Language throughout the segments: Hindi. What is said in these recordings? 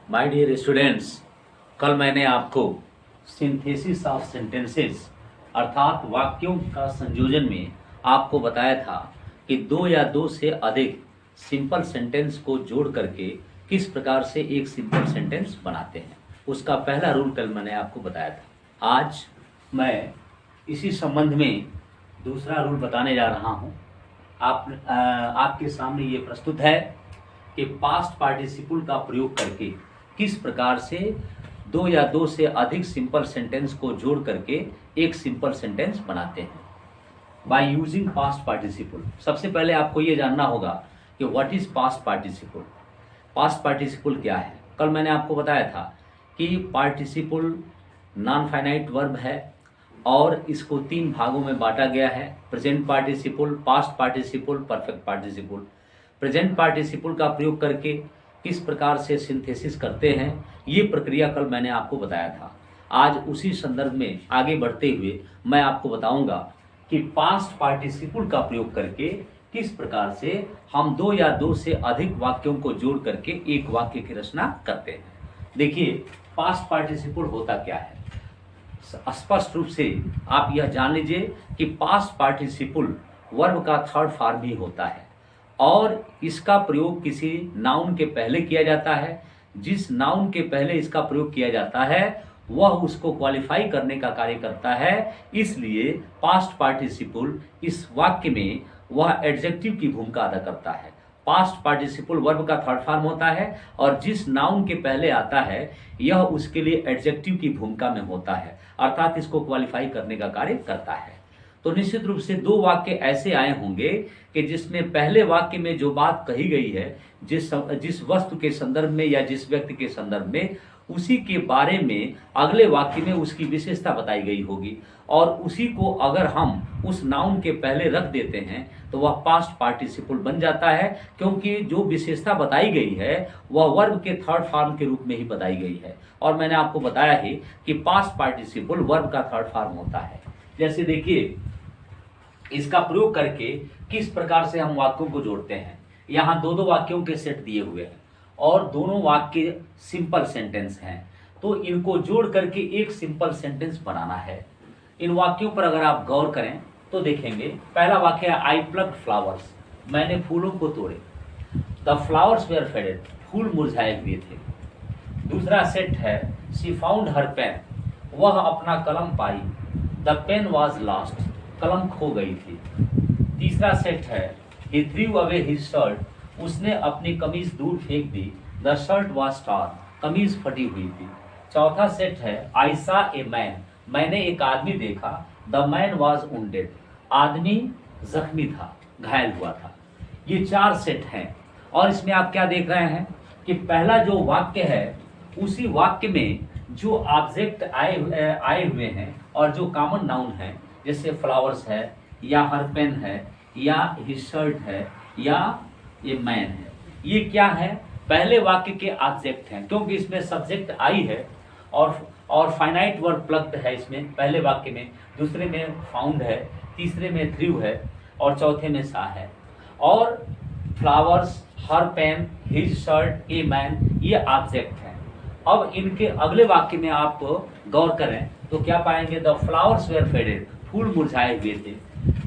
माय डियर स्टूडेंट्स, कल मैंने आपको सिंथेसिस ऑफ सेंटेंसेस अर्थात वाक्यों का संयोजन में आपको बताया था कि दो या दो से अधिक सिंपल सेंटेंस को जोड़ करके किस प्रकार से एक सिंपल सेंटेंस बनाते हैं। उसका पहला रूल कल मैंने आपको बताया था। आज मैं इसी संबंध में दूसरा रूल बताने जा रहा हूँ। आपके सामने ये प्रस्तुत है कि पास्ट पार्टिसिपल का प्रयोग करके किस प्रकार से दो या दो से अधिक सिंपल सेंटेंस को जोड़ करके एक सिंपल सेंटेंस बनाते हैं बाय यूजिंग पास्ट पार्टिसिपल। सबसे पहले आपको ये जानना होगा कि what is past participle. Past participle क्या है। कल मैंने आपको बताया था कि पार्टिसिपल नॉन फाइनाइट वर्ब है और इसको तीन भागों में बांटा गया है: present participle, past participle, perfect participle. Present participle का प्रयोग करके किस प्रकार से सिंथेसिस करते हैं, ये प्रक्रिया कल मैंने आपको बताया था। आज उसी संदर्भ में आगे बढ़ते हुए मैं आपको बताऊंगा कि पास्ट पार्टिसिपल का प्रयोग करके किस प्रकार से हम दो या दो से अधिक वाक्यों को जोड़ करके एक वाक्य की रचना करते हैं। देखिए, पास्ट पार्टिसिपल होता क्या है। स्पष्ट रूप से आप यह जान लीजिए कि पास्ट पार्टिसिपल वर्ब का थर्ड फॉर्म ही होता है और इसका प्रयोग किसी नाउन के पहले किया जाता है। जिस नाउन के पहले इसका प्रयोग किया जाता है वह उसको क्वालिफाई करने का कार्य करता है। इसलिए पास्ट पार्टिसिपल इस वाक्य में वह एडजेक्टिव की भूमिका अदा करता है। पास्ट पार्टिसिपल वर्ब का थर्ड फॉर्म होता है और जिस नाउन के पहले आता है यह उसके लिए एडजेक्टिव की भूमिका में होता है, अर्थात इसको क्वालिफाई करने का कार्य करता है। तो निश्चित रूप से दो वाक्य ऐसे आए होंगे कि जिसमें पहले वाक्य में जो बात कही गई है, जिस वस्तु के संदर्भ में या जिस व्यक्ति के संदर्भ में, उसी के बारे में अगले वाक्य में उसकी विशेषता बताई गई होगी और उसी को अगर हम उस नाउन के पहले रख देते हैं तो वह पास्ट पार्टिसिपल बन जाता है, क्योंकि जो विशेषता बताई गई है वह वर्ब के थर्ड फॉर्म के रूप में ही बताई गई है। और मैंने आपको बताया है कि पास्ट पार्टिसिपल वर्ब का थर्ड फॉर्म होता है। जैसे देखिए, इसका प्रयोग करके किस प्रकार से हम वाक्यों को जोड़ते हैं। यहाँ दो दो वाक्यों के सेट दिए हुए हैं और दोनों वाक्य सिंपल सेंटेंस हैं, तो इनको जोड़ करके एक सिंपल सेंटेंस बनाना है। इन वाक्यों पर अगर आप गौर करें तो देखेंगे, पहला वाक्य है आई प्लक्ड फ्लावर्स, मैंने फूलों को तोड़े। द फ्लावर्स वेयर फेडेड, फूल मुरझाए हुए थे। दूसरा सेट है शी फाउंड हर पेन, वह अपना कलम पाई। द पेन वॉज लॉस्ट, कलम खो गई थी। तीसरा सेट है ही थ्रू अवे हिज शर्ट, उसने अपनी कमीज दूर फेंक दी। द शर्ट वॉज टॉर्न, कमीज फटी हुई थी। चौथा सेट है आई सॉ ए मैन, मैंने एक आदमी देखा। द मैन वॉज वुंडेड, आदमी जख्मी था, घायल हुआ था। ये चार सेट हैं और इसमें आप क्या देख रहे हैं कि पहला जो वाक्य है उसी वाक्य में जो ऑब्जेक्ट आए हुए हैं और जो कॉमन नाउन है, जैसे फ्लावर्स है या हर पेन है या हिज शर्ट है या ये मैन है, ये क्या है, पहले वाक्य के ऑब्जेक्ट हैं, क्योंकि इसमें सब्जेक्ट आई है और फाइनाइट वर्ब प्लक्ड है इसमें पहले वाक्य में, दूसरे में फाउंड है, तीसरे में थ्रू है और चौथे में सा है। और flowers, her pen, his shirt, a man, ये ऑब्जेक्ट हैं। अब इनके अगले वाक्य में आप गौर करें तो क्या पाएंगे, द फ्लावर्स वेयर फेडेड, फूल मुरझाए हुए थे।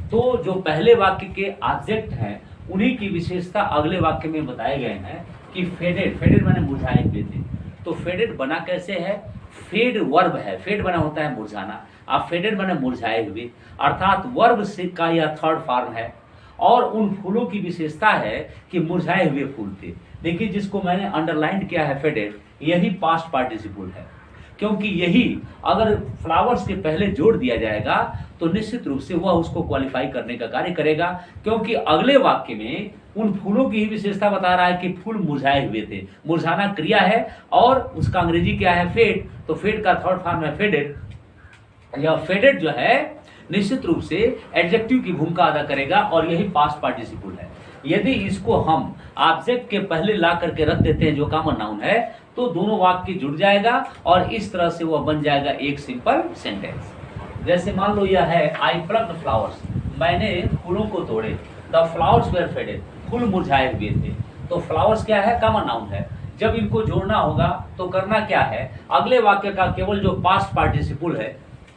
तो जो पहले वाक्य के ऑब्जेक्ट हैं उन्हीं की विशेषता अगले वाक्य में बताए गए हैं कि फेडेड, फेडेड माने मुरझाए हुए थे। तो फेडेड बना कैसे है, फेड वर्ब है, फेड बना होता है मुरझाना, आप फेडेड माने मुरझाए हुए, अर्थात वर्ब से का यह थर्ड फॉर्म है और उन फूलों की विशेषता है कि मुरझाए हुए फूल थे। देखिए, जिसको मैंने अंडरलाइन किया है फेडेड, यही पास्ट पार्टिसिपल है, क्योंकि यही अगर फ्लावर्स के पहले जोड़ दिया जाएगा तो निश्चित रूप से वह उसको क्वालिफाई करने का कार्य करेगा, क्योंकि अगले वाक्य में उन फूलों की ही विशेषता बता रहा है कि फूल मुरझाए हुए थे। मुरझाना क्रिया है और उसका अंग्रेजी क्या है, फेड, तो फेड का थर्ड फॉर्म है फेडेड। यह फेडेड जो है निश्चित रूप से एडजेक्टिव की भूमिका अदा करेगा और यही पास्ट पार्टिसिपल है। यदि इसको हम ऑब्जेक्ट के पहले ला करके रख देते हैं जो कॉमन नाउन है, तो दोनों वाक्य जुड़ जाएगा और इस तरह से वह बन जाएगा एक सिंपल सेंटेंस। जैसे मान लो यह है आई प्लक्ड फ्लावर्स, मैंने फूलों को तोड़े। द फ्लावर्स वेयर फेडेड, फूल मुरझाए हुए थे। तो फ्लावर्स क्या है, कॉमन नाउन है। जब इनको जोड़ना होगा तो करना क्या है, अगले वाक्य का केवल जो पास्ट पार्टिसिपल है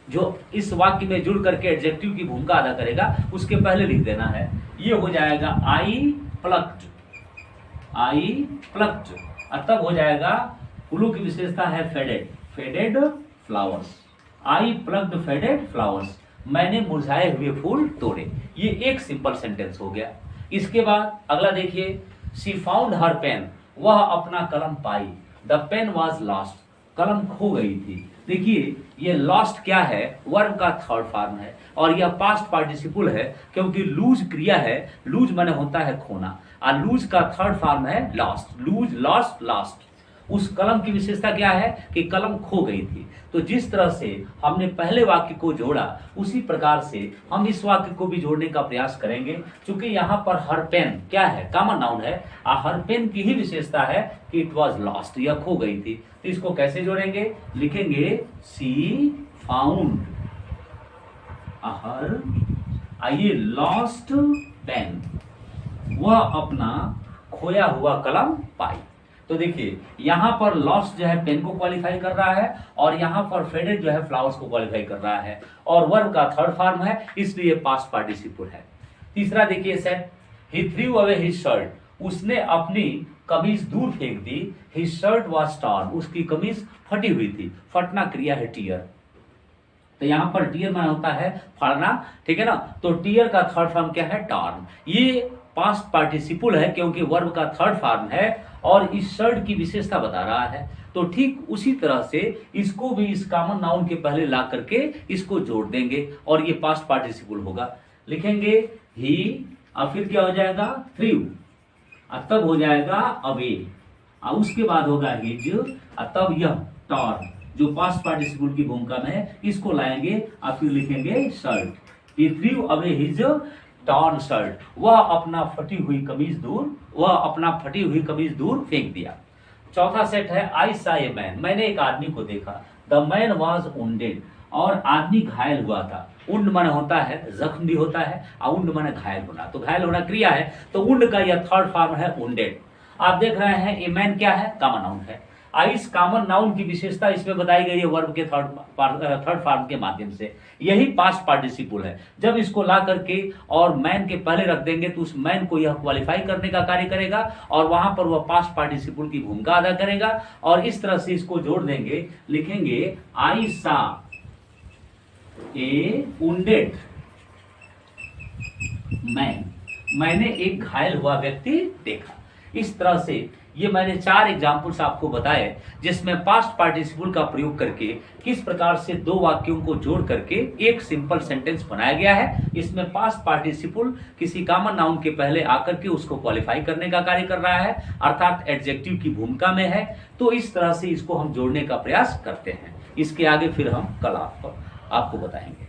जो इस वाक्य में जुड़ करके एडजेक्टिव की भूमिका अदा करेगा उसके पहले लिख देना है। ये हो जाएगा आई प्लक्ड, आई प्लक्ड, और तब हो जाएगा उलू की विशेषता है फेडेड, फेडेड फ्लावर्स, आई प्लक्ड फेडेड फ्लावर्स, मैंने मुरझाए हुए फूल तोड़े। ये एक सिंपल सेंटेंस हो गया। इसके बाद अगला देखिए, शी फाउंड हर पेन, वह अपना कलम पाई, द पेन वॉज लॉस्ट, कलम खो गई थी। देखिए ये लॉस्ट क्या है, वर्ब का थर्ड फॉर्म है और यह पास्ट पार्टिसिपल है क्योंकि लूज क्रिया है, लूज माने होता है खोना, और लूज का थर्ड फॉर्म है लॉस्ट, लूज लॉस्ट लॉस्ट। उस कलम की विशेषता क्या है कि कलम खो गई थी। तो जिस तरह से हमने पहले वाक्य को जोड़ा उसी प्रकार से हम इस वाक्य को भी जोड़ने का प्रयास करेंगे। क्योंकि यहाँ पर हर पेन क्या है, कॉमन नाउन है, और हर पेन की ही विशेषता है कि इट वॉज लॉस्ट, यह खो गई थी। तो इसको कैसे जोड़ेंगे, लिखेंगे सी फाउंड हर, आइए लॉस्ट पेन, वह अपना खोया हुआ कलम पाई। तो देखिए यहां पर लॉस्ट जो है पेन को क्वालिफाई कर रहा है और यहां पर फेडेड जो है फ्लावर्स को क्वालिफाई कर रहा है और वर्ब का थर्ड फॉर्म है, इसलिए पास्ट पार्टिसिपल है। तीसरा देखिए सेट, ही थ्रू अवे हिज शर्ट, उसने अपनी कमीज दूर फेंक दी, हिज शर्ट वाज टॉर्न, उसकी कमीज फटी हुई थी, फटना क्रिया है टीयर। तो यहाँ पर टीयर माना होता है फाड़ना, ठीक है ना। तो टीयर का थर्ड फॉर्म क्या है, टॉर्न। ये पास्ट पार्टिसिपल है क्योंकि वर्ब का थर्ड फॉर्म है और इस शर्ट की विशेषता बता रहा है। तो ठीक उसी तरह से इसको भी इस कॉमन नाउन के पहले ला करके इसको जोड़ देंगे और ये पास्ट पार्टिसिपल होगा। लिखेंगे ही और फिर क्या हो जाएगा, थ्रू, और तब हो जाएगा अवे, और उसके बाद होगा हिज, और तब यह टॉर्न जो पास्ट पार्टिसिपल की भूमिका में है इसको लाएंगे और फिर लिखेंगे shirt, he threw away his torn shirt, वह अपना फटी हुई कमीज दूर, वह अपना फटी हुई कमीज दूर फेंक दिया। चौथा सेट है आई सा ए मैन, मैंने एक आदमी को देखा, द मैन वॉज वुंडेड, और आदमी घायल हुआ था। उंड मन होता है जख्म भी होता है और उंड मन घायल होना, तो घायल होना क्रिया है, तो उंड का यह थर्ड फॉर्म है वुंडेड। आप देख रहे हैं ए मैन क्या है, कॉमन नाउन है। इस कॉमन नाउन की विशेषता इसमें बताई गई है वर्ब के थर्ड फॉर्म के माध्यम से, यही पास्ट पार्टिसिपल है। जब इसको ला करके और मैन के पहले रख देंगे तो उस मैन को यह क्वालिफाई करने का कार्य करेगा और वहां पर वह पास्ट पार्टिसिपल की भूमिका अदा करेगा और इस तरह से इसको जोड़ देंगे। लिखेंगे आई सा ए वुंडेड मैन, मैंने एक घायल हुआ व्यक्ति देखा। इस तरह से ये मैंने 4 एग्जाम्पल्स आपको बताए जिसमें पास्ट पार्टिसिपल का प्रयोग करके किस प्रकार से 2 वाक्यों को जोड़ करके एक सिंपल सेंटेंस बनाया गया है। इसमें पास्ट पार्टिसिपल किसी कॉमन नाउन के पहले आकर के उसको क्वालिफाई करने का कार्य कर रहा है, अर्थात एडजेक्टिव की भूमिका में है। तो इस तरह से इसको हम जोड़ने का प्रयास करते हैं। इसके आगे फिर हम कल आपको बताएंगे।